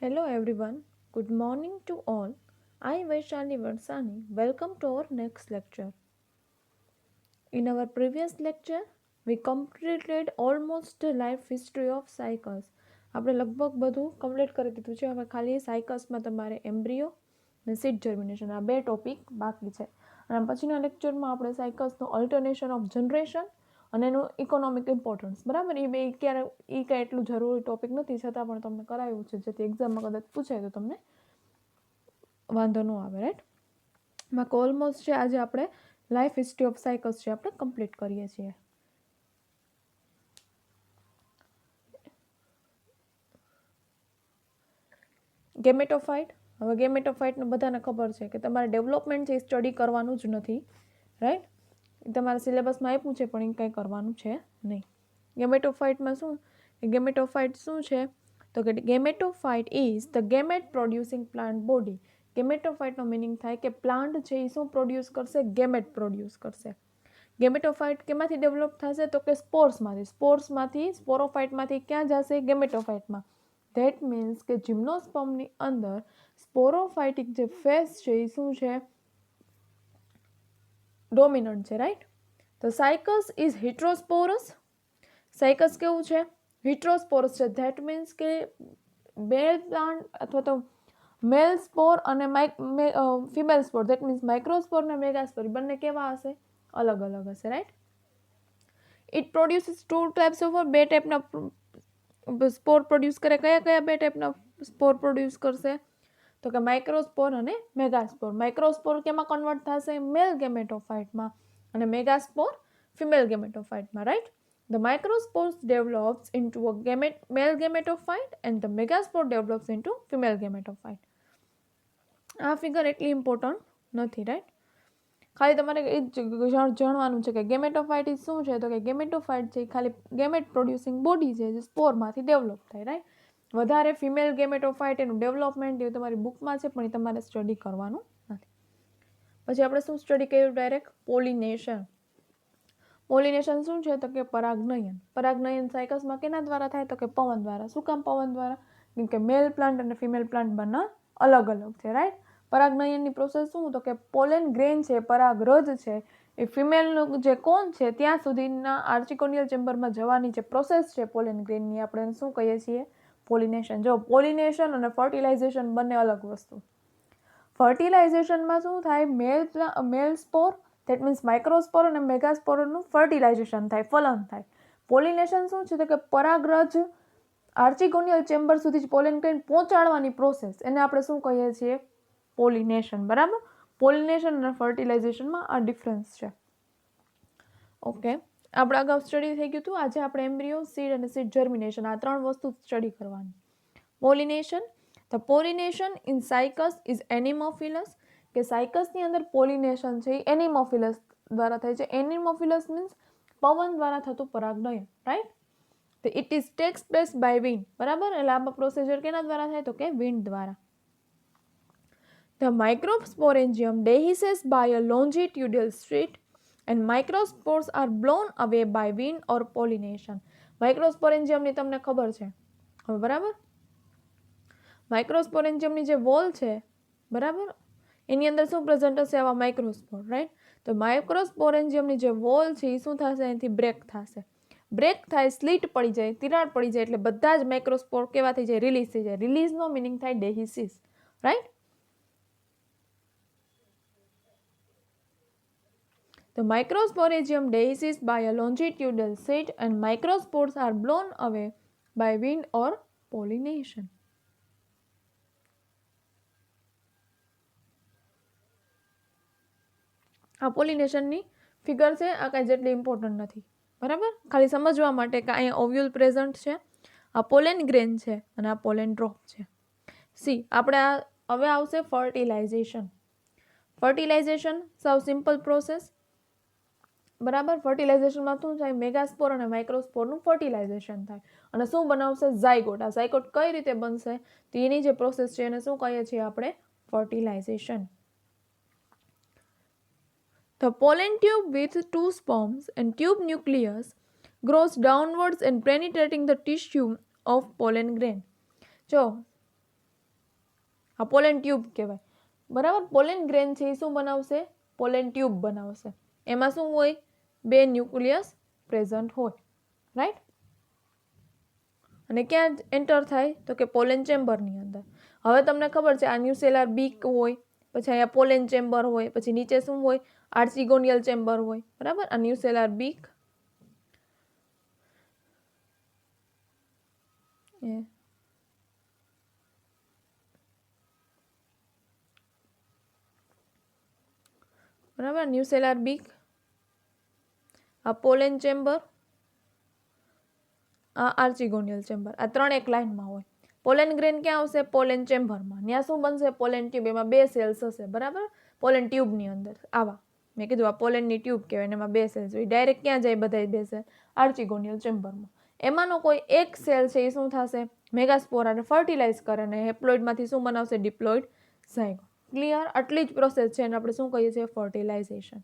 Hello everyone, good morning to all. I, Vaishali Varsani, welcome to our next lecture. In our previous lecture, we completed almost the life history of cycles. આપણે લગભગ બધું complete કરી દીધું છે. હવે ખાલી સાયકલ્સમાં તમારે એમ્બ્રિયો અને સીડ જર્મિનેશન આ બે ટોપિક બાકી છે. અને પછીના લેક્ચરમાં આપણે સાયકલ્સનો અલ્ટરનેશન ઓફ જનરેશન અને એનું ઇકોનોમિક ઇમ્પોર્ટન્સ, બરાબર, એ બે કાંઈ એટલું જરૂરી ટોપિક નથી, છતાં પણ તમને કરાવ્યું છે, જેથી એક્ઝામમાં કદાચ પૂછાય તો તમને વાંધો ન આવે, રાઈટ. માં ઓલમોસ્ટ છે આજે આપણે લાઈફ હિસ્ટ્રી ઓફ સાયકલ્સ છે આપણે કમ્પ્લીટ કરીએ છીએ. ગેમેટોફાઇટ, હવે ગેમેટોફાઇટનું બધાને ખબર છે કે તમારે ડેવલપમેન્ટ છે સ્ટડી કરવાનું જ નથી, રાઈટ. તમારા સિલેબસમાં આપ્યું છે પણ એ કંઈ કરવાનું છે નહીં. ગેમેટોફાઇટમાં શું, ગેમેટોફાઇટ શું છે તો કે gametophyte is the gamete producing plant body. ગેમેટોફાઇટનો મિનિંગ થાય કે પ્લાન્ટ છે એ શું પ્રોડ્યુસ કરશે, ગેમેટ પ્રોડ્યુસ કરશે. ગેમેટોફાઇટ કેમાંથી ડેવલપ થશે તો કે સ્પોર્સમાંથી સ્પોરોફાઇટમાંથી ક્યાં જશે, ગેમેટોફાઇટમાં. ધેટ મીન્સ કે જિમ્નોસ્પર્મની અંદર સ્પોરોફાઇટિક જે ફેઝ છે એ શું છે, ડોમિનન્ટ છે, રાઈટ. તો સાયકસ ઇઝ હિટ્રોસ્પોરસ. સાયકસ કેવું છે, હિટ્રોસ્પોરસ છે. ધેટ મીન્સ કે મેલ પ્લાન્ટ અથવા તો મેલ સ્પોર અને female spore, that means microspore અને મેગાસ્પોર બંને કેવા હશે, અલગ અલગ હશે, right. It produces two types of, બે ટાઈપના સ્પોર પ્રોડ્યુસ કરે. કયા કયા બે ટાઈપના સ્પોર પ્રોડ્યુસ કરશે તો કે માઇક્રોસ્પોર અને મેગાસ્પોર. માઇક્રોસ્પોર કેમાં કન્વર્ટ થશે, મેલ ગેમેટોફાઇટમાં, અને મેગાસ્પોર ફિમેલ ગેમેટોફાઇટમાં, right. The microspores develops into a male gametophyte and the megaspore develops into female gametophyte. આ ફિગર એટલી ઇમ્પોર્ટન્ટ નથી, રાઈટ. ખાલી તમારે એ જ જાણવાનું છે કે ગેમેટોફાઇટ શું છે તો કે ગેમેટોફાઇટ છે ખાલી ગેમેટ પ્રોડ્યુસિંગ બોડી છે જે સ્પોરમાંથી ડેવલપ થાય, રાઈટ. વધારે ફિમેલ ગેમેટોફાઇટ એનું ડેવલપમેન્ટ એ તમારી બુકમાં છે પણ એ તમારે સ્ટડી કરવાનું નથી. પછી આપણે શું સ્ટડી કર્યું, ડાયરેક્ટ પોલિનેશન. પોલિનેશન શું છે તો કે પરાગનયન. પરાગનયન સાયકલ્સમાં કેના દ્વારા થાય તો કે પવન દ્વારા. શું કામ પવન દ્વારા, કેમ કે મેલ પ્લાન્ટ અને ફિમેલ પ્લાન્ટ બંને અલગ અલગ છે, રાઈટ. પરાગનયનની પ્રોસેસ શું તો કે પોલેન ગ્રેન છે, પરાગરજ છે, એ ફિમેલનું જે કોન છે ત્યાં સુધીના આર્ચિકોનિયલ ચેમ્બરમાં જવાની જે પ્રોસેસ છે પોલેન ગ્રેનની, આપણે શું કહીએ છીએ, પોલિનેશન. જો પોલિનેશન અને ફર્ટિલાઇઝેશન બંને અલગ વસ્તુ. ફર્ટિલાઇઝેશનમાં શું થાય, મેલ સ્પોર ધેટ મીન્સ માઇક્રોસ્પોર અને મેગાસ્પોરનું ફર્ટિલાઇઝેશન થાય, ફલન થાય. પોલિનેશન શું છે તો કે પરાગરજ આર્ચિકોનિયલ ચેમ્બર સુધી જ પોલેન ગ્રેન પહોંચાડવાની પ્રોસેસ, એને આપણે શું કહીએ છીએ, પોલિનેશન, બરાબર. પોલિનેશન અને ફર્ટિલાઇઝેશનમાં આ ડિફરન્સ છે. ઓકે, આપણે અગાઉ સ્ટડી થઈ ગયું હતું. આજે આપણે એમ્બ્રિયો, સીડ અને સીડ જર્મિનેશન આ ત્રણ વસ્તુ સ્ટડી કરવાની. Pollination, the pollination in Cycas is anemophilous. કે સાયકસની અંદર પોલિનેશન છે એ એનિમોફિલસ દ્વારા થાય છે. એનિમોફિલસ મીન્સ પવન દ્વારા થતું પરાગનયન, રાઈટ. તો it is takes place by wind, બરાબર. એટલે આ પ્રોસિજર કેના દ્વારા થાય તો કે વિન્ડ દ્વારા. The microsporangium dehisces by a longitudinal slit and microspores are blown away by wind or pollination. માઇક્રોસ્પોરેન્જિયમની તમને ખબર છે હવે, બરાબર. માઇક્રોસ્પોરેન્જિયમની જે વોલ છે, બરાબર, એની અંદર શું પ્રેઝન્ટ હશે, આવા માઇક્રોસ્પોર, રાઈટ. તો માઇક્રોસ્પોરેન્જિયમની જે વોલ છે એ શું થશે, એનાથી બ્રેક થશે. બ્રેક થાય, સ્લીટ પડી જાય, તિરાડ પડી જાય, એટલે બધા જ માઇક્રોસ્પોર કેવા થઈ જાય, રિલીઝ થઈ જાય. રિલીઝનો મિનિંગ થાય ડેહિસિસ, right. The microsporangium dehisces by a longitudinal slit and microspores are blown away by wind or pollination. આ પોલિનેશનની ફિગર છે, આ કાંઈ જેટલી ઇમ્પોર્ટન્ટ નથી, બરાબર. ખાલી સમજવા માટે કે અહીંયા ઓવ્યુલ પ્રેઝન્ટ છે, આ પોલેન ગ્રેન છે અને આ પોલેન ડ્રોપ છે. સી, આપણે આ હવે આવશે ફર્ટિલાઇઝેશન. ફર્ટિલાઇઝેશન સાવ સિમ્પલ પ્રોસેસ, બરાબર. ફર્ટિલાઇઝેશનમાં શું થાય, મેગાસ્પોર અને માઇક્રોસ્પોરનું ફર્ટિલાઇઝેશન થાય અને શું બનાવશે, ઝાયગોટ. આ ઝાયગોટ કઈ રીતે બનશે તો એની જે પ્રોસેસ છે એને શું કહીએ છીએ આપણે, fertilisation. The pollen tube with two sperms and tube nucleus grows downwards and penetrating the tissue of pollen grain. જો આ પોલેન ટ્યુબ કહેવાય, બરાબર. પોલેન ગ્રેન છે એ શું બનાવશે? પોલેન ટ્યુબ બનાવશે. એમાં શું હોય? 2 ન્યુક્લિયસ પ્રેઝન્ટ હોય, રાઈટ. અને ક્યાં એન્ટર થાય? તો કે પોલેન ચેમ્બરની અંદર. હવે તમને ખબર છે આ ન્યુસેલર બીક હોય, પછી અહીંયા પોલેન ચેમ્બર હોય, પછી નીચે શું હોય? આર્ચીગોનિયલ ચેમ્બર હોય, બરાબર. આ ન્યુસેલર બીક બરાબર. ન્યુસેલર બીક, આ પોલેન ચેમ્બર, આ આર્ચીગોનિયલ ચેમ્બર, આ 3 એક લાઇનમાં હોય. પોલેન ગ્રેન ક્યાં આવશે? પોલેન ચેમ્બરમાં. ત્યાં શું બનશે? પોલેન ટ્યુબ. એમાં 2 સેલ્સ હશે, બરાબર. પોલેન ટ્યુબની અંદર આવા મેં કીધું આ પોલેનની ટ્યુબ કહેવાય, એમાં 2 સેલ્સ હોય. ડાયરેક્ટ ક્યાં જાય? બધા 2 સેલ આર્ચીગોનિયલ ચેમ્બરમાં. એમાંનો કોઈ એક સેલ છે એ શું થશે? મેગાસ્પોરાને ફર્ટિલાઇઝ કરે અને હેપ્લોઇડમાંથી શું બનાવશે? Diploid zygote. ક્લિયર? આટલી જ પ્રોસેસ છે અને આપણે શું કહીએ છીએ? Fertilisation.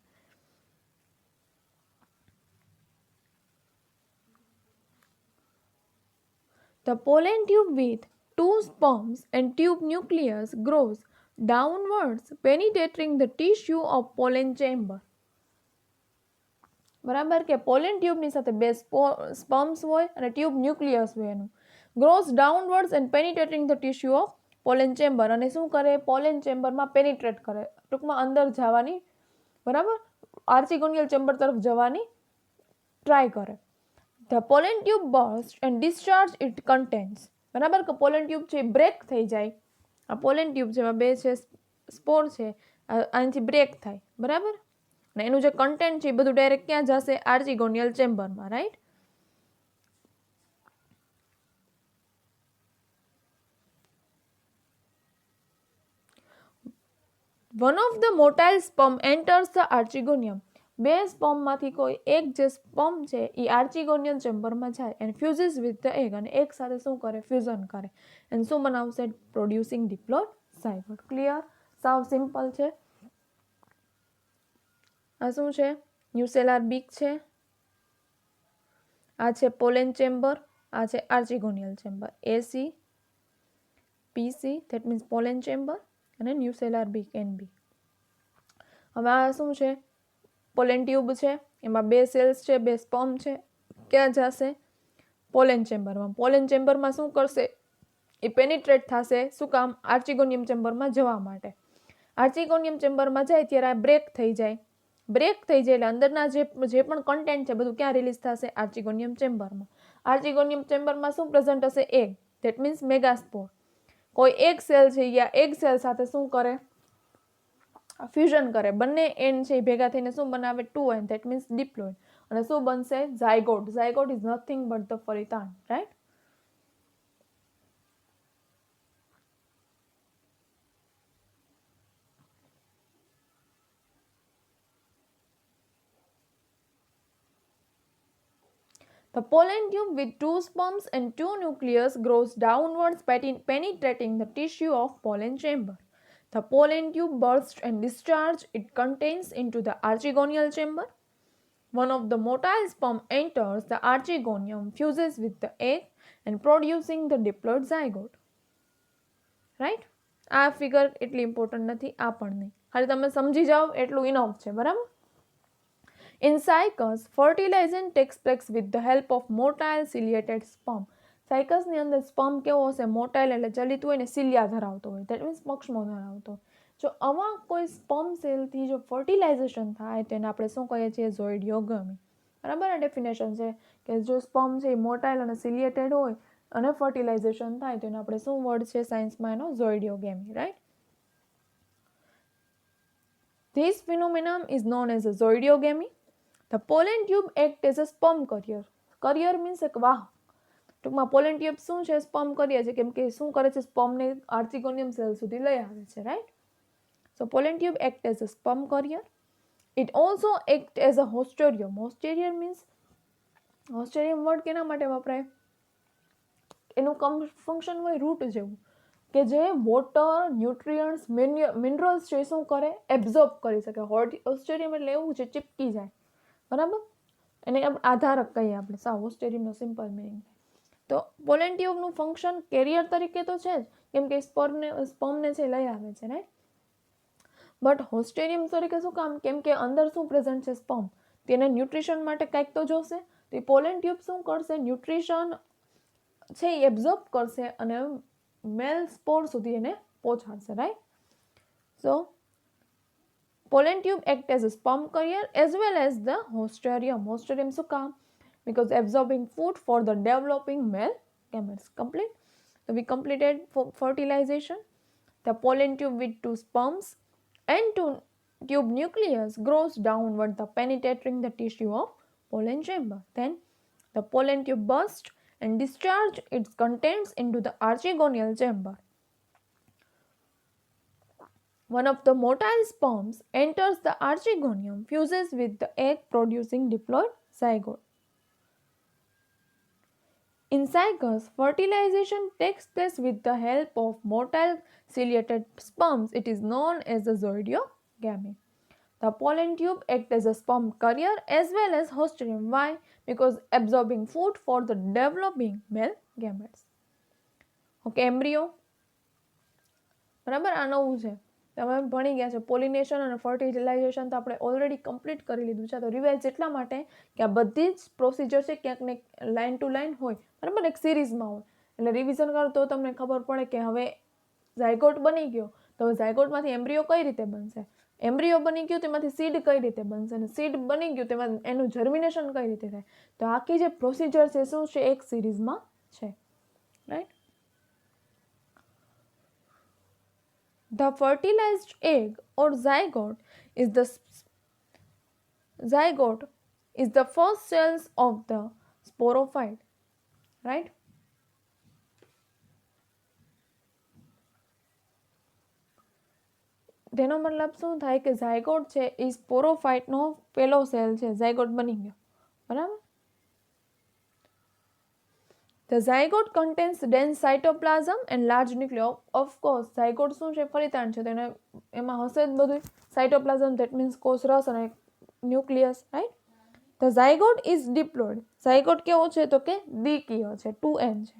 The pollen tube with 2 sperms and tube nucleus grows downwards, penetrating the tissue of pollen chamber. બરાબર કે પોલેન ટ્યુબની સાથે 2 સ્પર્મ્સ હોય અને ટ્યુબ ન્યુક્લિયસ હોય એનું. Grows downwards and penetrating the tissue of pollen chamber. અને શું કરે? પોલેન ચેમ્બરમાં પેનિટ્રેટ કરે, ટૂંકમાં અંદર જવાની, બરાબર, આર્ચીગોનિયલ ચેમ્બર તરફ જવાની ટ્રાય કરે. The pollen tube bursts and discharge it contents. બરાબર કે પોલેન ટ્યુબ છે બ્રેક થઈ જાય. આ પોલેન ટ્યુબ છે એમાં 2 છે સ્પોર છે, આનાથી બ્રેક થાય, બરાબર. અને એનું જે કન્ટેન્ટ છે એ બધું ડાયરેક્ટ ક્યાં જશે? આર્ચીગોનિયલ ચેમ્બરમાં, right. One of the motile sperm enters the archegonium. 2 સ્પર્મમાંથી કોઈ એક જે સ્પર્મ છે એ આર્ચીગોનિયલ ચેમ્બરમાં જાય એન્ડ ફ્યુઝિસ વિથ ધ એગ. અને એક સાથે શું કરે? ફ્યુઝન કરે. એન્ડ શું બનાવશે? Producing diploid zygote. ક્લિયર? સાવ સિમ્પલ છે. આ શું છે? ન્યુસેલર બીક છે, આ છે પોલેન ચેમ્બર, આ છે archegonial chamber. AC PC that means pollen chamber અને ન્યુસેલર બીક NB. હવે આ શું છે? પોલેન ટ્યુબ છે, એમાં 2 સેલ્સ છે, 2 સ્પર્મ છે. ક્યાં જશે? પોલેન ચેમ્બરમાં. પોલેન ચેમ્બરમાં શું કરશે? એ પેનિટ્રેટ થશે. શું કામ? આર્ચીગોનિયમ ચેમ્બરમાં જવા માટે. આર્ચીગોનિયમ ચેમ્બરમાં જાય ત્યારે આ બ્રેક થઈ જાય. બ્રેક થઈ જાય એટલે અંદરના જે પણ કન્ટેન્ટ છે બધું ક્યાં રિલીઝ થશે? આર્ચીગોનિયમ ચેમ્બરમાં. આર્ચીગોનિયમ ચેમ્બરમાં શું પ્રેઝન્ટ હશે? Egg, that means megaspore. કોઈ એક સેલ છે યા એક સેલ સાથે શું કરે? ફ્યુઝન કરે. બંને એન્ડ છે ભેગા થઈને શું બનાવે? 2 એન્ડ, ધેટ મીન્સ ડિપ્લોઇડ. અને શું બનશે? Zygote. Zygote is nothing but the ફલિતાંડ, right. The pollen tube with 2 sperms and 2 nucleus grows downwards, penetrating the tissue of pollen chamber. The pollen tube bursts and discharges its contents into the archegonial chamber. One of the motile sperm enters the archegonium, fuses with the egg and producing the diploid zygote. Right? આ figure એટલી important નથી, આ પણ નહીં, ખાલી તમે સમજી જાઓ એટલું ઇનફ છે, બરાબર. In cycles, fertilization takes place with the help of motile ciliated sperm. સાયકસની અંદર સ્પર્મ કેવો હશે? મોટાઇલ એટલે ચલિત હોય ને સિલિયા ધરાવતો હોય, ધેટ મીન્સ પક્ષમો ધરાવતો હોય. જો આવા કોઈ સ્પર્મ સેલથી જો ફર્ટિલાઇઝેશન થાય તેને આપણે શું કહીએ છીએ? ઝોઇડિયોગમી. બરાબર. આ ડેફિનેશન છે કે જો સ્પર્મ છે એ મોટાઇલ અને સિલિએટેડ હોય અને ફર્ટિલાઇઝેશન થાય તો એને આપણે શું વર્ડ છે સાયન્સમાં? એનો ઝોઇડિયોગેમી, right. This phenomenon is known as a zoidiogamy. The pollen tube acts as a sperm carrier. Carrier means એક વાહક. ટૂંકમાં પોલેન ટ્યુબ શું છે? સ્પર્મ કાર્યર છે, કેમ કે શું કરે છે? સ્પર્મને આર્ચીગોનિયમ સેલ સુધી લઈ આવે છે, right. So pollen tube act as a sperm carrier. It also act as a haustorium. Haustorium means, haustorium word કેના માટે વપરાય? એનું ફંક્શન હોય રૂટ જેવું, કે જે વોટર, ન્યુટ્રિયન્ટ્સ, મિનરલ્સ છે શું કરે? એબ્ઝોર્બ કરી શકે. હોસ્ટેરિયમ એટલે એવું છે ચીપકી જાય, બરાબર. એને આધારક કહીએ આપણે. સાવ હોસ્ટેરિયમનો સિમ્પલ મિનિંગ. તો પોલેન ટ્યુબનું ફંક્શન કેરિયર તરીકે તો છે જ, કેમ કે સ્પર્મને છે લઈ આવે છે, રાઈટ. બટ હોસ્ટેરિયમ તરીકે શું કામ? કેમ કે અંદર શું પ્રેઝન્ટ છે? સ્પર્મ. તેને ન્યુટ્રિશન માટે કંઈક તો જોશે. તો એ પોલેન ટ્યુબ શું કરશે? ન્યુટ્રિશન છે એ એબ્ઝોર્બ કરશે અને મેલ સ્પોર સુધી એને પહોંચાડશે, right. So pollen tube act as a sperm carrier as well as the hosterium. Hosterium શું કામ? Because absorbing food for the developing male gametes. Complete. So we completed fertilization. The pollen tube with two sperms and two tube nucleus grows downward, the penetrating the tissue of pollen chamber. Then the pollen tube bursts and discharge its contents into the archegonial chamber. One of the motile sperms enters the archegonium, fuses with the egg, producing diploid zygote. In Zygus, fertilization takes place with the help of motile ciliated sperms. It is known as the zoidiogamy. The pollen tube acts as a sperm carrier as well as hosterium. Why? Because absorbing food for the developing male gametes. Okay, embryo. બરાબર, આ નવું છે. તમે ભણી ગયા છો pollination અને fertilisation તો આપણે ઓલરેડી કમ્પ્લીટ કરી લીધું છે. તો રિવાઇઝ એટલા માટે કે આ બધી જ પ્રોસિજર છે ક્યાંક ને લાઇન ટુ લાઇન હોય, બરાબર, એક સિરીઝમાં હોય. એટલે રિવિઝન કરો તો તમને ખબર પડે કે હવે ઝાયગોટ બની ગયો તો ઝાયગોટમાંથી એમ્બ્રિયો કઈ રીતે બનશે, એમ્બ્રિયો બની ગયું તેમાંથી સીડ કઈ રીતે બનશે, અને સીડ બની ગયું તેમાં એનું જર્મિનેશન કઈ રીતે થાય. તો આખી જે પ્રોસિજર છે શું છે? એક સિરીઝમાં છે, right. The fertilized egg or zygote is the first cells of the sporophyte, right? તેનો મતલબ શું થાય કે ઝાયગોટ છે એ સ્પોરોફાઇટનો પહેલો સેલ છે, ઝાયગોટ બની ગયો, બરાબર. The zygote contains dense cytoplasm and large nucleus. Of course, zygote શું છે? ફલિતાંડ છે, તો એમાં હશે જ બધું સાયટોપ્લાઝમ, ધેટ મીન્સ કોષ રસ અને nucleus, right. The zygote is diploid. Zygote કેવો છે? તો કે દ્વિકીય છે, 2n છે.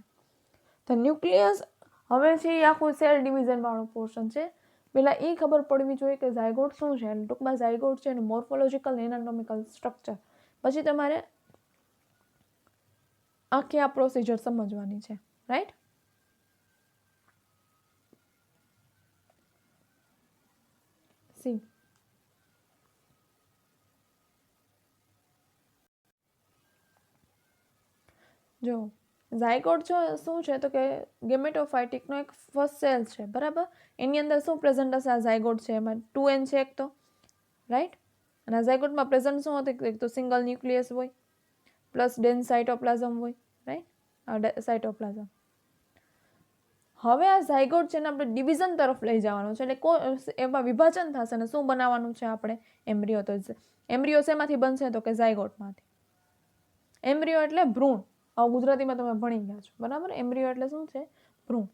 The nucleus હવે છે એ આખું સેલ ડિવિઝન વાળો પોર્શન છે. પહેલા એ ખબર પડવી જોઈએ કે ઝાયગોટ શું છે. ટૂંકમાં ઝાયગોટ છે એનું મોર્ફોલોજિકલ એનાટોમિકલ સ્ટ્રક્ચર. પછી તમારે આખી આ પ્રોસિજર સમજવાની છે, રાઈટ. સી જો ઝાયગોટ શું છે તો કે ગેમેટોફાઇટિકનો એક ફર્સ્ટ સેલ છે, બરાબર. એની અંદર શું પ્રેઝન્ટ હશે? આ ઝાયગોટ છે, એમાં 2n છે એક તો, રાઈટ. અને આ ઝાયગોટમાં પ્રેઝન્ટ શું હતું? એક તો સિંગલ ન્યુક્લિયસ હોય પ્લસ ડેન્સ સાયટોપ્લાઝમ હોય, રાઈટ. સાયટોપ્લાઝમ. હવે આ ઝાયગોટ છે ને આપણે ડિવિઝન તરફ લઈ જવાનું છે, એટલે એમાં વિભાજન થશે અને શું બનાવવાનું છે આપણે? એમ્બ્રિયો. તો એમ્બ્રિયો શેમાંથી બનશે? તો કે ઝાયગોટમાંથી. એમ્બ્રિયો એટલે ભ્રૂણ. ગુજરાતીમાં તમે ભણી ગયા છો, બરાબર. એમ્બ્રિયો એટલે શું છે? ભ્રૂણ.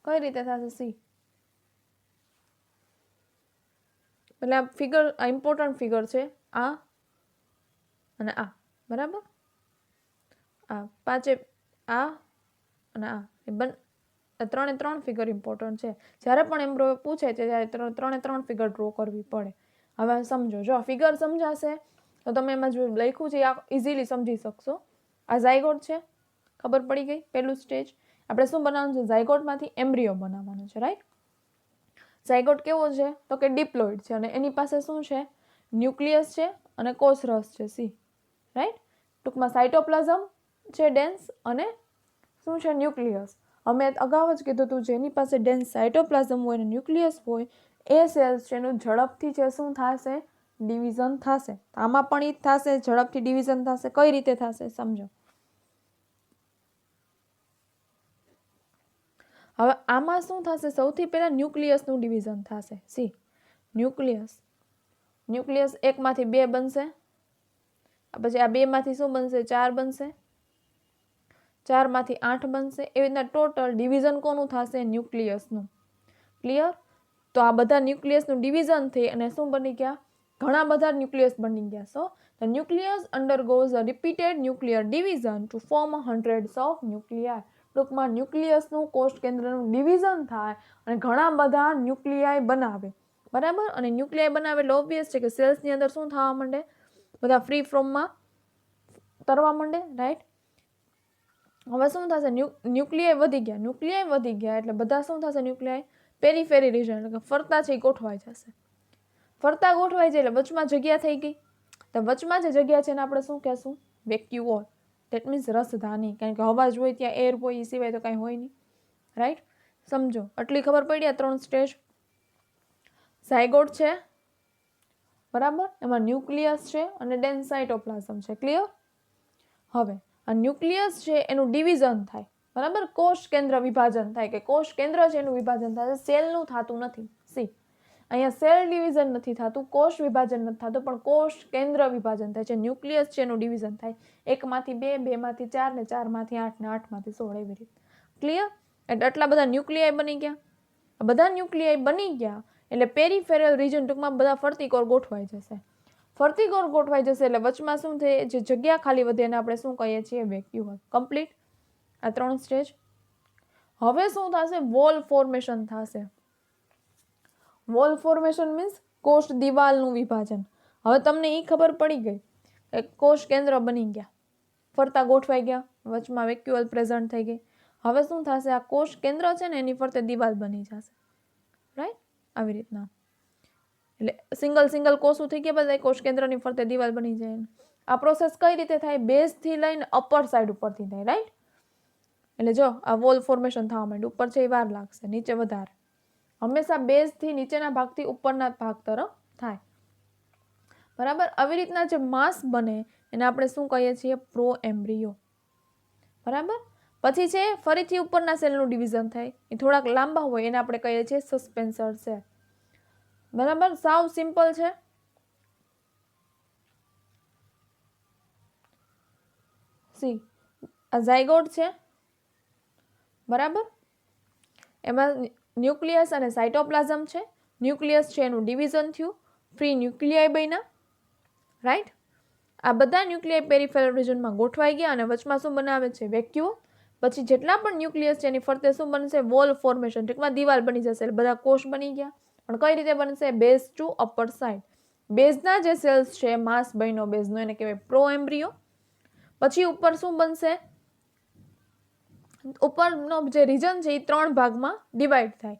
કઈ રીતે થશે? સી એટલે આ ફિગર, આ ઇમ્પોર્ટન્ટ ફિગર છે, આ અને આ, બરાબર. આ પાંચે, આ અને આ ત્રણે ત્રણ ફિગર ઇમ્પોર્ટન્ટ છે. જ્યારે પણ એમ્બ્રિયો પૂછે છે ત્યારે ત્રણે ત્રણ ફિગર ડ્રો કરવી પડે. હવે સમજો, જો ફિગર સમજાશે તો તમે એમાં જો લખ્યું છે ઇઝીલી સમજી શકશો. આ ઝાયગોટ છે, ખબર પડી ગઈ. પહેલું સ્ટેજ આપણે શું બનાવવાનું છે? ઝાયગોટમાંથી એમ્બ્રિયો બનાવવાનું છે, રાઈટ. ઝાયગોટ કેવો છે? તો કે ડિપ્લોઇડ છે અને એની પાસે શું છે? ન્યુક્લિયસ છે અને કોષ રસ છે, સી, રાઈટ. ટૂંકમાં સાયટોપ્લાઝમ છે ડેન્સ અને શું છે? ન્યુક્લિયસ. અમે અગાઉ જ કીધું હતું, જેની પાસે ડેન્સ સાયટોપ્લાઝમ હોય અને ન્યુક્લિયસ હોય એ સેલ્સ છે એનું ઝડપથી છે શું થશે? ડિવિઝન થશે. આમાં પણ એ જ થશે, ઝડપથી ડિવિઝન થશે. કઈ રીતે થશે? સમજો. હવે આમાં શું થશે? સૌથી પહેલા ન્યુક્લિયસનું ડિવિઝન થશે. સી, ન્યુક્લિયસ એકમાંથી 2 બનશે, પછી આ 2માંથી શું બનશે? 4 બનશે, 4માંથી 8 બનશે. એવી રીતના ટોટલ ડિવિઝન કોનું થશે? ન્યુક્લિયસનું. ક્લિયર? તો આ બધા ન્યુક્લિયસનું ડિવિઝન થઈ અને શું બની ગયા? ઘણા બધા ન્યુક્લિયસ બની ગયા. સો The nucleus undergoes a repeated nuclear division to form hundreds of nuclei. ટૂંકમાં ન્યુક્લિયસનું કોષ કેન્દ્રનું ડિવિઝન થાય અને ઘણા બધા ન્યુક્લિયાઈ બનાવે, બરાબર. અને ન્યુક્લિયાઈ બનાવે એટલે ઓબ્વિયસ છે કે સેલ્સની અંદર શું થવા માંડે, બધા ફ્રી ફ્રોમમાં તરવા માંડે, રાઈટ. હવે શું થશે, ન્યુક્લિયાઈ વધી ગયા એટલે બધા શું થશે, ન્યુક્લિયાઈ પેરીફેરી રિજન એટલે કે ફરતા છે એ ગોઠવાઈ જશે. ફરતા ગોઠવાઈ જાય એટલે વચમાં જગ્યા થઈ ગઈ. તો વચમાં જે જગ્યા છે એને આપણે શું કહેશું, વેક્યુઓલ. દેટ મીન્સ રસધાની, કારણ કે હવા જ હોય ત્યાં એર હોય, એ સિવાય તો કાંઈ હોય નહીં, રાઈટ. સમજો, આટલી ખબર પડી આ 3 સ્ટેજ. ઝાયગોટ છે, બરાબર, એમાં ન્યુક્લિયસ છે અને દેન સાઇટોપ્લાઝમ છે. ક્લિયર. હવે આ ન્યુક્લિયસ છે એનું ડિવિઝન થાય, બરાબર, કોષ કેન્દ્ર વિભાજન થાય, કે કોષ કેન્દ્ર છે એનું વિભાજન થાય. સેલનું થતું નથી. સી, અહીંયા સેલ ડિવિઝન નથી થતું, કોષ વિભાજન નથી થતું, પણ કોષ કેન્દ્ર વિભાજન થાય છે. ન્યુક્લિયસ છે એનું ડિવિઝન થાય, 1 માંથી 2, 2 માંથી 4 ને 4 માંથી 8 ને 8 માંથી 16 એવી રીતે. ક્લિયર. એટલે આટલા બધા ન્યુક્લિયાઈ બની ગયા. બધા ન્યુક્લિયાઈ બની ગયા એટલે પેરીફેરલ રિજન ટૂંકમાં બધા ફરતી કોર ગોઠવાઈ જશે. ફરતી કોર ગોઠવાઈ જશે એટલે વચમાં શું થાય, જે જગ્યા ખાલી વધે એને આપણે શું કહીએ છીએ, વેક્યુઓલ. કમ્પ્લીટ. આ 3 સ્ટેજ. હવે શું થશે, વોલ ફોર્મેશન થશે. વોલ ફોર્મેશન મીન્સ કોષ દિવાલનું વિભાજન. હવે તમને એ ખબર પડી ગઈ કે કોષ કેન્દ્ર બની ગયા, ફરતા ગોઠવાઈ ગયા, વચમાં વેક્યુઓલ પ્રેઝન્ટ થઈ ગઈ. હવે શું થશે, આ કોષ કેન્દ્ર છે ને એની ફરતે દિવાલ બની જશે, રાઈટ. આવી રીતના એટલે સિંગલ કોષો થઈ ગયા, બધા કોષ કેન્દ્રની ફરતે દિવાલ બની જાય. આ પ્રોસેસ કઈ રીતે થાય, બેઝથી લઈને અપર સાઈડ ઉપરથી થાય, રાઈટ. એટલે જો આ વોલ ફોર્મેશન થવા માંડે, ઉપર છે એ વાર લાગશે, નીચે વધારે. હંમેશા બેઝથી નીચેના ભાગથી ઉપરના ભાગ તરફ થાય, બરાબર. આવી રીતના જે માસ બને એને આપણે શું કહીએ છીએ, પ્રો એમ્બ્રિયો, બરાબર. પછી છે ફરીથી ઉપરના સેલનું ડિવિઝન થાય, એ થોડાક લાંબા હોય એને આપણે કહીએ છીએ સસ્પેન્સર સેલ, બરાબર. સાવ સિમ્પલ છે. સી, આ ઝાયગોટ છે, બરાબર. એમાં ન્યુક્લિયસ અને સાઇટોપ્લાઝમ છે. ન્યુક્લિયસ છે એનું ડિવિઝન થયું, ફ્રી ન્યુક્લિયાઈ બન્યા, રાઈટ. આ બધા ન્યુક્લિયાઈ પેરીફેરલ રિજનમાં ગોઠવાઈ ગયા અને વચમાં શું બનાવે છે, વેક્યુઓલ. પછી જેટલા પણ ન્યુક્લિયસ છે એની ફરતે શું બનશે, વોલ ફોર્મેશન, ટૂંકમાં દિવાલ બની જશે. એટલે બધા કોષ બની ગયા, પણ કઈ રીતે બનશે, બેઝ ટુ અપર સાઇડ. બેઝના જે સેલ્સ છે, માસ બન્યો બેઝનો, એને કહેવાય પ્રો એમ્બ્રિયો. પછી ઉપર શું બનશે, ઉપરનો જે રીજન છે એ 3 ભાગમાં ડિવાઈડ થાય,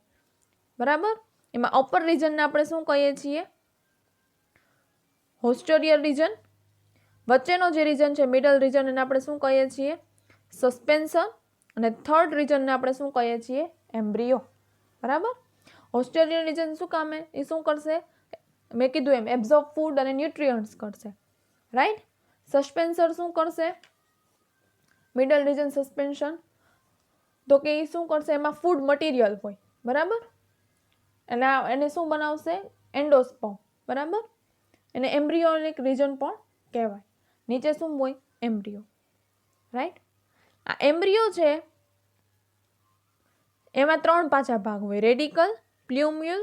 બરાબર. એમાં અપર રીજનને આપણે શું કહીએ છીએ, હોસ્ટેરિયર રીજન. વચ્ચેનો જે રીજન છે, મિડલ રીજન, એને આપણે શું કહીએ છીએ, સસ્પેન્સર. અને થર્ડ રીજનને આપણે શું કહીએ છીએ, એમ્બ્રિયો, બરાબર. હોસ્ટેરિયર રીજન શું કામે, એ શું કરશે, મેં કીધું એમ એબ્ઝોર્બ ફૂડ અને ન્યુટ્રિયન્ટ્સ કરશે, રાઈટ. સસ્પેન્સર શું કરશે, મિડલ રીજન સસ્પેન્શન, તો કે એ શું કરશે, એમાં ફૂડ મટીરિયલ હોય, બરાબર. એટલે એને શું બનાવશે, એન્ડોસ્પર્મ, બરાબર. એને એમ્બ્રિયોનિક રીજન પણ કહેવાય. નીચે શું હોય, એમ્બ્રિયો, રાઈટ. આ એમ્બ્રિયો છે એમાં 3 પાછા ભાગ હોય, રેડિકલ, પ્લ્યુમ્યુલ,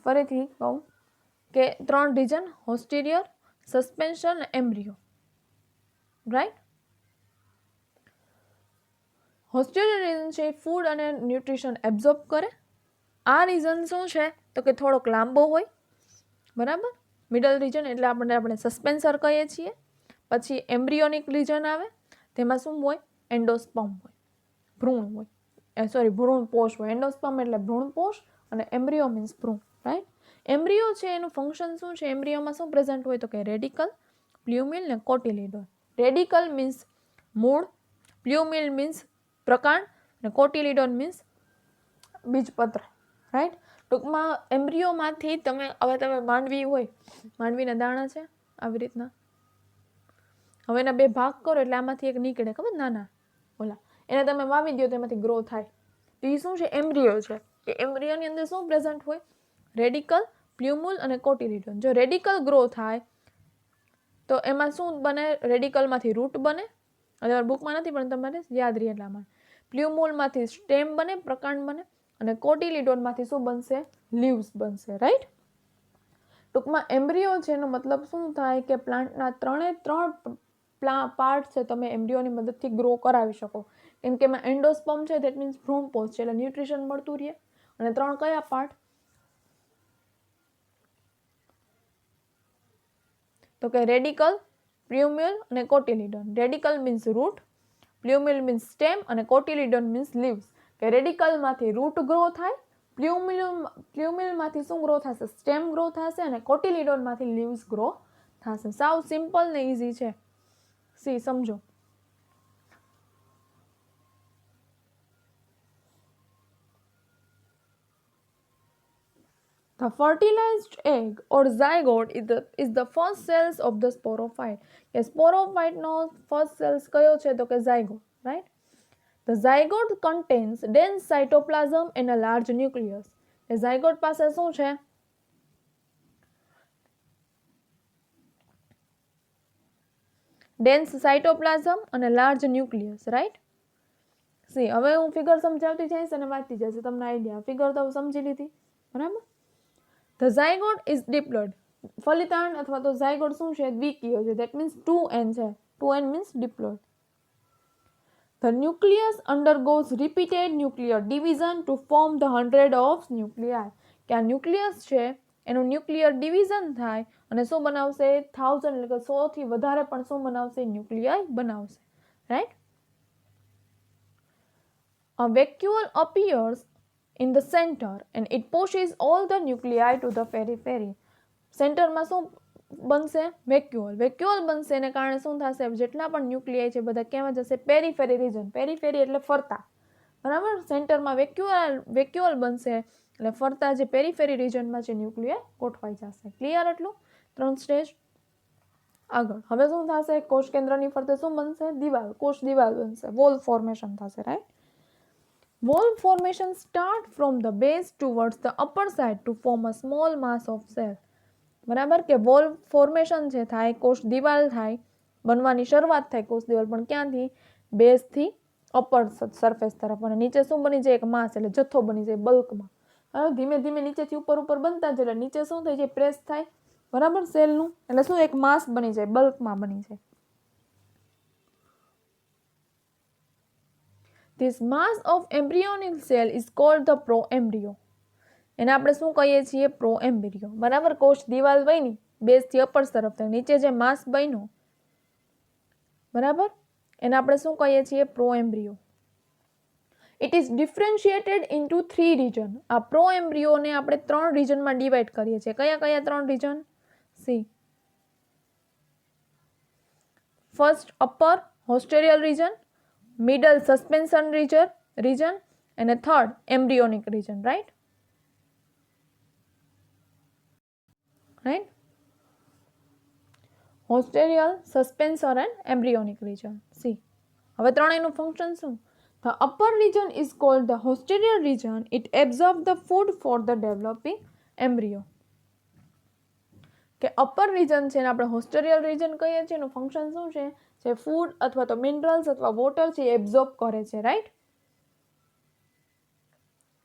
ફરીથી કહું કે 3 રીજન, હોસ્ટેરિયર, સસ્પેન્શન અને એમ્બ્રિયો, રાઈટ. હોસ્ટેરિયર રીજન છે ફૂડ અને ન્યુટ્રિશન એબ્ઝોર્બ કરે. આ રીજન શું છે તો કે થોડોક લાંબો હોય, બરાબર. મિડલ રીજન એટલે આપણે સસ્પેન્સર કહીએ છીએ. પછી એમ્બ્રિયોનિક રીજન આવે, તેમાં શું હોય, એન્ડોસ્પર્મ હોય, ભ્રૂણ હોય, ભ્રૂણ પોષ હોય. એન્ડોસ્પર્મ એટલે ભ્રૂણ પોષ અને એમ્બ્રિયો મીન્સ ભ્રૂણ, રાઈટ. એમ્બ્રિયો છે એનું ફંક્શન શું છે, એમ્બ્રિયોમાં શું પ્રેઝન્ટ હોય તો કે રેડિકલ, પ્લ્યુમિલ ને કોટિલિડોન. રેડિકલ મીન્સ મૂળ, પ્લ્યુમિલ મીન્સ પ્રકાંડ અને કોટિલિડોન મીન્સ બીજપત્ર, રાઈટ. ટૂંકમાં એમ્બ્રિયોમાંથી તમે માંડવી હોય, માંડવીના દાણા છે આવી રીતના, હવે એના 2 ભાગ કરો એટલે આમાંથી એક નીકળે, ખબર, નાના ઓલા, એને તમે વાવી દો તો એમાંથી ગ્રો થાય. તો એ શું છે, એમ્બ્રિયો છે. એ એમ્બ્રિયોની અંદર શું પ્રેઝન્ટ હોય, રેડિકલ, પ્લ્યુમુલ અને કોટિલિડોન. જો રેડિકલ ગ્રો થાય તો એમાં શું બને, રેડિકલમાંથી રૂટ બને, તમારા બુકમાં નથી પણ તમારે યાદ રહે એટલામાં. પ્લ્યુમુલમાંથી સ્ટેમ બને, પ્રકાંડ બને, અને કોટિલિડોનમાંથી શું બનશે, લીવ્સ બનશે, રાઈટ. ટૂંકમાં એમ્બ્રિયો છે એનો મતલબ શું થાય કે પ્લાન્ટના 3 પાર્ટ છે તમે એમ્બ્રિયોની મદદથી ગ્રો કરાવી શકો. કેમ કે એમાં એન્ડોસ્પર્મ છે, ધેટ મીન્સ ભ્રૂણપોષ છે, એટલે ન્યુટ્રિશન મળતું રહે. અને 3 કયા પાર્ટ? તો કે રેડિકલ, પ્લ્યુમ્યુલ અને cotyledon. Radicle means root, plumule means stem અને કોટિલિડન મીન્સ લીવ્સ. કે રેડિકલમાંથી રૂટ ગ્રો થાય, પ્લ્યુમ્યુલમાંથી શું ગ્રો થશે? સ્ટેમ ગ્રો થશે અને કોટિલિડનમાંથી લીવ્સ ગ્રો થશે. સાવ સિમ્પલ ને ઇઝી છે. સી સમજો. The fertilized egg or zygote is the first cells of the sporophyte. કે sporophyte નો first cells કયો છે? તો કે zygote, right? The zygote contains dense cytoplasm and a large nucleus. A zygote પાસે શું છે? dense cytoplasm અને large nucleus, right? સી હવે હું ફિગર સમજાવતી જઈશ અને વાંચતી જઈશ, તમને આઈડિયા. ફિગર તો સમજી લીધી, બરાબર? The zygote is diploid. ફલિતાંડ અથવા તો ઝાયગોટ શું છે? દ્વિકીય છે. That means 2n છે. 2n means diploid. The nucleus undergoes repeated nuclear division to form the 100 of nuclei. કે આ ન્યુક્લિયસ છે એનું ન્યુક્લિયર ડિવિઝન થાય અને શું બનાવશે? 1000 એટલે કે 100 થી વધારે પણ શું બનાવશે? ન્યુક્લિયાઈ બનાવશે, right? A vacuole appears in the center and it pushes all the nuclei to the periphery. સેન્ટરમાં શું બનશે? વેક્યુઅલ. વેક્યુઅલ બનશે એને કારણે શું થશે? જેટલા પણ ન્યુક્લિયાઈ છે બધા કેમાં જશે? પેરીફેરી રીજન. પેરીફેરી એટલે ફરતા, બરાબર? સેન્ટરમાં વેક્યુઅલ બનશે એટલે ફરતા જે પેરીફેરી રીજનમાં છે ન્યુક્લિયાઈ ગોઠવાઈ જશે. ક્લિયર? એટલું 3 સ્ટેજ. આગળ હવે શું થશે? કોષ કેન્દ્રની ફરતે શું બનશે? દિવાલ. કોષ દિવાલ બનશે. વોલ ફોર્મેશન થશે, right? Wall formation start from the base towards the upper side to form a small mass of cell. બરાબર? કે વોલ ફોર્મેશન છે થાય, કોષ દિવાલ થાય, બનવાની શરૂઆત થાય કોષ દિવાલ, પણ ક્યાંથી? બેઝથી અપર સરફેસ તરફ. અને નીચે શું બની જાય? એક માસ, એટલે જથ્થો બની જાય બલ્કમાં. ધીમે ધીમે નીચેથી ઉપર બનતા જાય એટલે નીચે શું થઈ જાય? પ્રેસ થાય, બરાબર? સેલનું એટલે શું? એક માસ બની જાય, બલ્કમાં બની જાય. This mass of embryonic cell is called the proembryo. એને આપણે શું કહીએ છીએ? પ્રોએમ્બ્રિયો, બરાબર? કોષ દિવાલ બની બેઝથી અપર તરફ થાય, નીચે જે માસ બન્યો, બરાબર? એને આપણે શું કહીએ છીએ? પ્રોએમ્બ્રિયો. It is differentiated into 3 region. આ પ્રોએમ્બ્રિયોને આપણે 3 રીજનમાં ડિવાઈડ કરીએ છીએ. કયા કયા 3 region? See. First upper haustorial region, middle suspension region and a third embryonic region, right? Posterior, suspensor and embryonic region. See. હવે ત્રણેયનું ફંક્શન શું? The upper region is called the posterior region. It absorbs the food for the developing embryo. કે upper region છે ને આપણે હોસ્ટેરિયલ region કહીએ છીએ, એનું function શું છે? જે ફૂડ અથવા તો મિનરલ્સ અથવા વોટર છે એ એબ્ઝોર્બ કરે છે, right?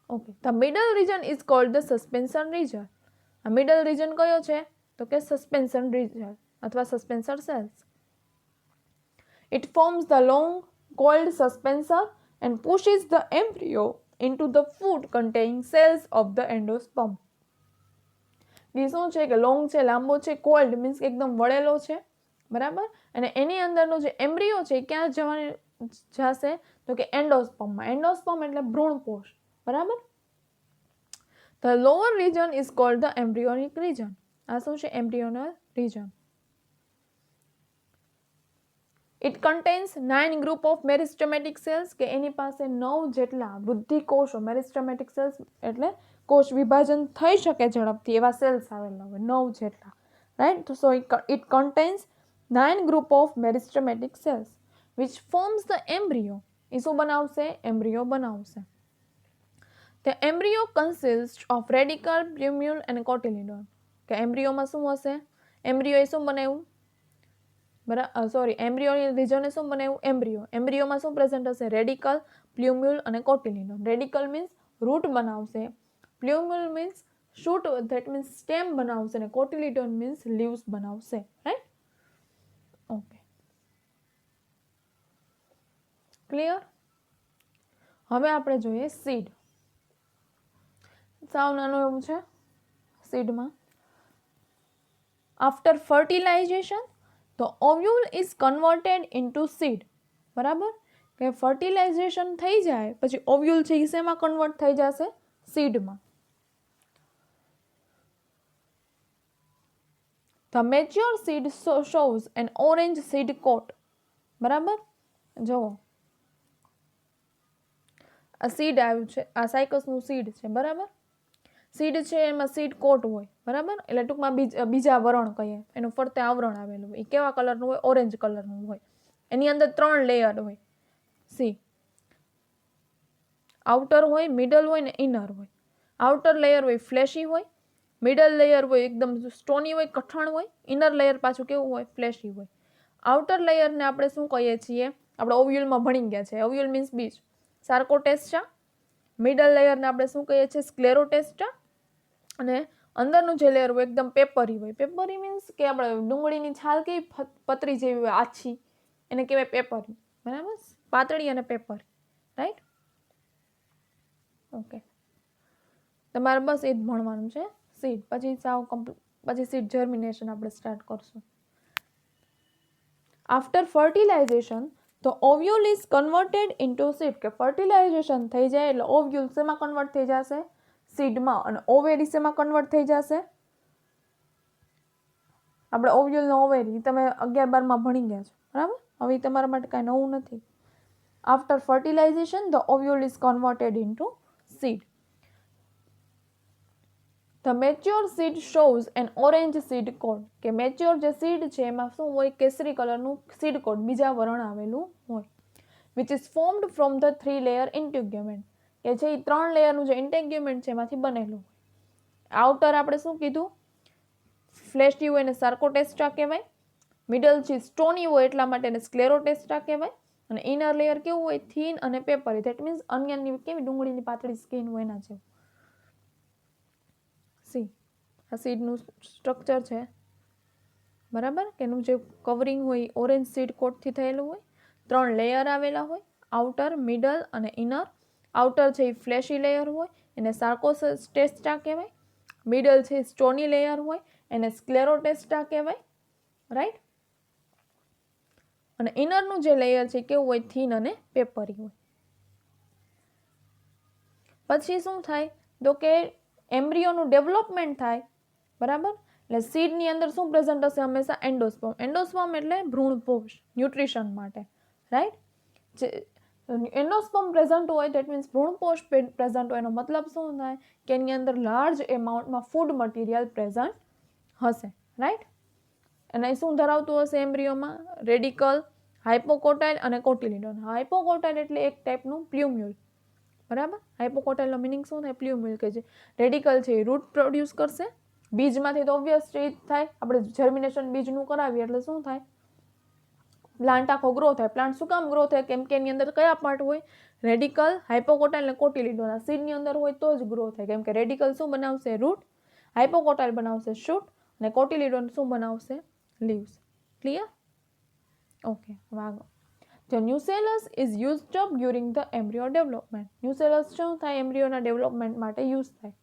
Okay. The middle region is called the suspension region. આ મિડલ રીજન કયો છે? તો કે સસ્પેન્શન રીજન અથવા સસ્પેન્સર cells. It forms the long coiled suspensor and pushes the embryo into the food containing cells of the endosperm. એ શું છે? કે long છે, લાંબો છે, કોલ્ડ મીન્સ એકદમ વળેલો છે, બરાબર? અને એની અંદરનો જે એમ્બ્રિયો છે ક્યાં જશે? તો કે એન્ડોસ્પર્મમાં. એન્ડોસ્પર્મ એટલે ભ્રૂણપોષ, બરાબર? The lower region is called the embryonic region. આ શું છે? embryonal region. It contains 9 group of meristematic cells. કે એની પાસે 9 જેટલા વૃદ્ધિ કોષો, meristematic cells એટલે કોષ વિભાજન થઈ શકે ઝડપથી એવા સેલ્સ આવેલા હોય, 9 જેટલા, right? So it contains 9 group of meristematic cells which forms the embryo. એ શું બનાવશે? એમ્બ્રિયો બનાવશે. The embryo consists of radical, plumule and cotyledon. કે એમ્બ્રિયોમાં શું હશે? એમ્બ્રિયો એ શું બનાવ્યું? એમ્બ્રિયોની રીજને શું બનાવ્યું? એમ્બ્રિયો. એમ્બ્રિયોમાં શું પ્રેઝન્ટ હશે? રેડિકલ, પ્લ્યુમ્યુલ અને કોટિલિડન. રેડિકલ મીન્સ રૂટ બનાવશે, plumule means shoot that means stem બનાવશે અને કોટિલિડોન મીન્સ લીવ્સ બનાવશે, રાઈટ? Okay, clear? હવે આપણે જોઈએ સીડ. સાવ નાનું એવું છે સીડમાં. After fertilization the ovule is converted into seed. બરાબર? કે ફર્ટિલાઇઝેશન થઈ જાય પછી ઓવ્યુલ છે એ શેમાં કન્વર્ટ થઈ જશે? સીડમાં. The mature seed shows an orange seed coat. બરાબર? જુઓ, આ સીડ આવ્યું છે, આ સાયકસનું સીડ છે. બરાબર? સીડ છે એમાં સીડ કોટ હોય. બરાબર? એટલે ટૂંકમાં બીજા વરણ કહીએ, એનું ફરતે આવરણ આવેલું હોય. એ કેવા કલરનું હોય? ઓરેન્જ કલરનું હોય. એની અંદર 3 લેયર હોય. સી, આઉટર હોય, મિડલ હોય ને ઇનર હોય. આઉટર લેયર હોય ફ્લેશી હોય, મિડલ લેયર હોય એકદમ સ્ટોની હોય, કઠણ હોય, ઇનર લેયર પાછું કેવું હોય? ફ્લેશી હોય. આઉટર લેયરને આપણે શું કહીએ છીએ? આપણે ઓવ્યુલમાં ભણી ગયા છે. ઓવ્યુલ મીન્સ બીજ, સાર્કોટેસ્ટા. મિડલ લેયરને આપણે શું કહીએ છીએ? સ્ક્લેરોટેસ્ટા. અને અંદરનું જે લેયર હોય એકદમ પેપરી હોય. પેપરી મીન્સ કે આપણે ડુંગળીની છાલ કેવી પતરી જેવી હોય, આછી, એને કહેવાય પેપરી. બરાબર? પાતળી અને પેપરી, રાઈટ? ઓકે, તમારે બસ એ જ ભણવાનું છે. સીડ પછી સીડ જર્મિનેશન આપણે સ્ટાર્ટ કરશું. After fertilization the ovule is converted into seed. કે ફર્ટિલાઇઝેશન થઈ જાય એટલે ઓવ્યુલ શેમાં કન્વર્ટ થઈ જશે? સીડમાં. અને ઓવેરી શેમાં કન્વર્ટ થઈ જશે? આપણે ઓવ્યુલ ને ઓવેરી તમે 11-12માં ભણી ગયા છો. બરાબર? હવે તમારા માટે કાંઈ નવું નથી. After fertilization the ovule is converted into seed. The mature seed shows an orange seed coat. કે મેચ્યોર જે સીડ છે એમાં શું હોય? કેસરી કલરનું સીડ કોટ, બીજા વરણ આવેલું હોય. Which is formed from the 3 layer integument. કે છે એ 3 લેયરનું જે ઇન્ટેગ્યુમેન્ટ છે એમાંથી બનેલું હોય. આઉટર આપણે શું કીધું? ફ્લેશી હોય એને સાર્કોટેસ્ટા કહેવાય. મિડલ છે સ્ટોની હોય એટલા માટે એને સ્ક્લેરોટેસ્ટા કહેવાય. અને ઇનર લેયર કેવું હોય? થીન અને પેપરી. ધેટ મીન્સ અનિયનની કેવી ડુંગળીની પાતળી સ્કિન હોય એના જેવું. સી, આ સીડનું સ્ટ્રક્ચર છે. બરાબર? કે એનું જે કવરિંગ હોય ઓરેન્જ સીડ કોટથી થયેલું હોય. 3 લેયર આવેલા હોય, આઉટર, મિડલ અને ઇનર. આઉટર છે એ ફ્લેશી લેયર હોય, એને સાર્કોટેસ્ટા કહેવાય. મિડલ છે સ્ટોની લેયર હોય, એને સ્ક્લેરોટેસ્ટા કહેવાય. રાઈટ? અને ઇનરનું જે લેયર છે કેવું હોય? થીન અને પેપરી હોય. પછી શું થાય? તો કે એમ્બ્રિયોનું ડેવલપમેન્ટ થાય. બરાબર? એટલે સીડની અંદર શું પ્રેઝન્ટ હશે? હંમેશા એન્ડોસ્પર્મ. એન્ડોસ્પર્મ એટલે ભ્રૂણપોષ, ન્યુટ્રિશન માટે. રાઈટ? જે એન્ડોસ્પર્મ પ્રેઝન્ટ હોય ધેટ મીન્સ ભ્રૂણપોષ પ્રેઝન્ટ હોય. એનો મતલબ શું થાય? કે એની અંદર લાર્જ એમાઉન્ટમાં ફૂડ મટીરિયલ પ્રેઝન્ટ હશે. રાઈટ? અને શું ધરાવતું હશે એમ્બ્રિયોમાં? રેડિકલ, હાઇપોકોટાઇલ અને કોટિલિડોન. હાઇપોકોટાઇલ એટલે એક ટાઈપનું પ્લ્યુમ્યુલ. બરાબર? હાઇપોકોટાઇલનો મિનિંગ શું થાય? પ્લ્યુમ્યુલ. કે જે રેડિકલ છે એ રૂટ પ્રોડ્યુસ કરશે. બીજમાંથી તો ઓબ્વિયસ છે થાય. આપણે જર્મિનેશન બીજનું કરાવીએ એટલે શું થાય? પ્લાન્ટ આખો ગ્રો થાય. પ્લાન્ટ શું કામ ગ્રો થાય? કેમ કે એની અંદર કયા પાર્ટ હોય? રેડિકલ, હાઇપોકોટાઇલ અને કોટિલિડોન. આ સીડની અંદર હોય તો જ ગ્રો થાય. કેમ કે રેડિકલ શું બનાવશે? રૂટ. હાઇપોકોટાઇલ બનાવશે શૂટ. અને કોટિલિડોન શું બનાવશે? લીવ્સ. ક્લિયર? ઓકે, વાગો. The nucellus is used up during the embryo development. Nucellus શું થાય? એમ્બ્રિયોના ડેવલપમેન્ટ માટે યુઝ થાય.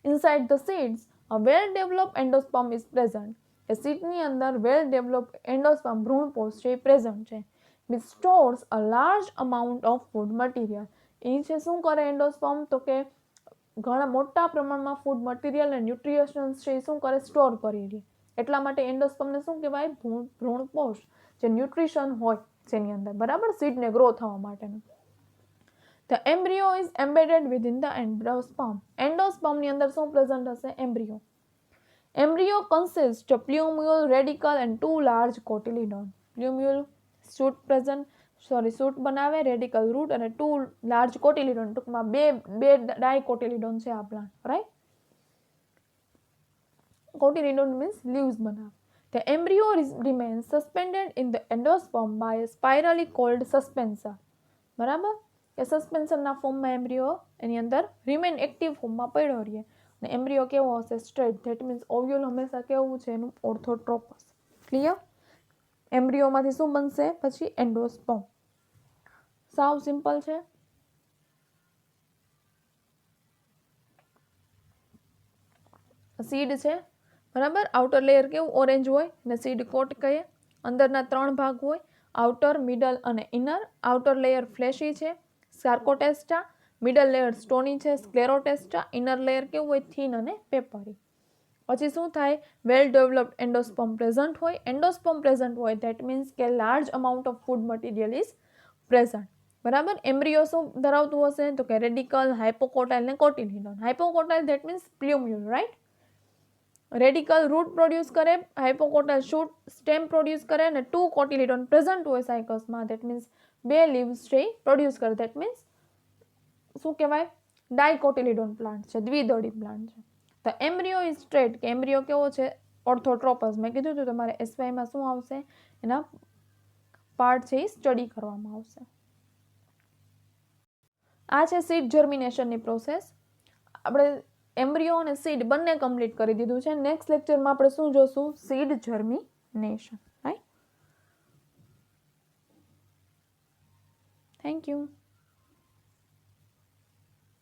Inside the seeds, a well-developed endosperm is present. A Sydney અંદર વેલ ડેવલપ એન્ડોસ્પર્મ ભ્રૂણપોષ છે એ પ્રેઝન્ટ છે. Which stores a large amount of food material. એ છે શું કરે એન્ડોસ્પર્મ? તો કે ઘણા મોટા પ્રમાણમાં ફૂડ મટીરિયલ અને ન્યુટ્રિશન્સ છે એ શું કરે? સ્ટોર કરી લે. એટલા માટે એન્ડોસ્પર્મને શું કહેવાય? ભ્રૂણપોષ. જે ન્યુટ્રિશન હોય જેની અંદર. બરાબર? સીડને ગ્રો થવા માટેનું. The embryo is embedded within the endosperm. એન્ડોસ્પર્મની અંદર શું પ્રેઝન્ટ હશે? Embryo. Embryo consists of plumule, radicle and 2 large cotyledon. Plumule, shoot બનાવે, radicle root અને 2 large cotyledon. ટૂંકમાં બે ડાયકોટિલિડોન છે આ plant. Right? Cotyledon means leaves બનાવે. The embryo remains suspended in the endosperm by a spirally coiled suspensor. બરાબર? કે સસ્પેન્શનના ફોર્મમાં એમ્બ્રિયો એની અંદર રિમેન એક્ટિવ ફોર્મમાં પડ્યો રહે. ને એમ્બ્રિયો કેવો હશે? સ્ટ્રેટ. ધેટ મીન્સ ઓવ્યુલ હંમેશા કેવું છે એનું? ઓર્થોટ્રોપસ. ક્લિયર? એમ્બ્રિયોમાંથી શું બનશે પછી? એન્ડોસ્પર્મ. સાવ સિમ્પલ છે. સીડ છે, બરાબર. આઉટર લેયર કેવું? ઓરેન્જ હોય ને સીડ કોટ કહીએ. અંદરના 3 ભાગ હોય, આઉટર, મિડલ અને ઇનર. આઉટર લેયર ફ્લેશી છે, સાર્કોટેસ્ટા. મિડલ લેયર સ્ટોની છે, સ્ક્લેરોટેસ્ટા. ઇનર લેયર કેવું હોય? થીન અને પેપરી. પછી શું થાય? વેલ ડેવલપ્ડ એન્ડોસ્પર્મ પ્રેઝન્ટ હોય. એન્ડોસ્પર્મ પ્રેઝન્ટ હોય ધેટ મીન્સ કે large amount of food material is present. બરાબર. એમ્બ્રિયો શું ધરાવતું હશે? તો કે રેડિકલ, હાઇપોકોટાઇલ ને cotyledon. Hypocotyl that means plumule, right. Radicle root produce કરે, હાઇપોકોટાઇલ શૂટ સ્ટેમ પ્રોડ્યુસ કરે અને 2 કોટિલિડોન પ્રેઝન્ટ હોય સાયકસમાં. ધેટ મીન્સ 2 લીવ્સ છે પ્રોડ્યુસ કરે. ધેટ મીન્સ શું કહેવાય? ડાયકોટિલિડોન પ્લાન્ટ છે, દ્વિદળી પ્લાન્ટ છે. તો એમ્બ્રિયો ઇઝ સ્ટ્રેટ કે એમ્બ્રિયો કેવો છે? ઓર્થોટ્રોપસ. મેં કીધું હતું તમારે એસવાયમાં શું આવશે? એના પાર્ટ છે એ સ્ટડી કરવામાં આવશે. આ છે સીડ જર્મિનેશનની પ્રોસેસ. આપણે એમ્બ્રિયો અને સીડ બંને કમ્પ્લીટ કરી દીધું છે. નેક્સ્ટ લેક્ચરમાં આપણે શું જોશું? Seed germination. Right. Thank you.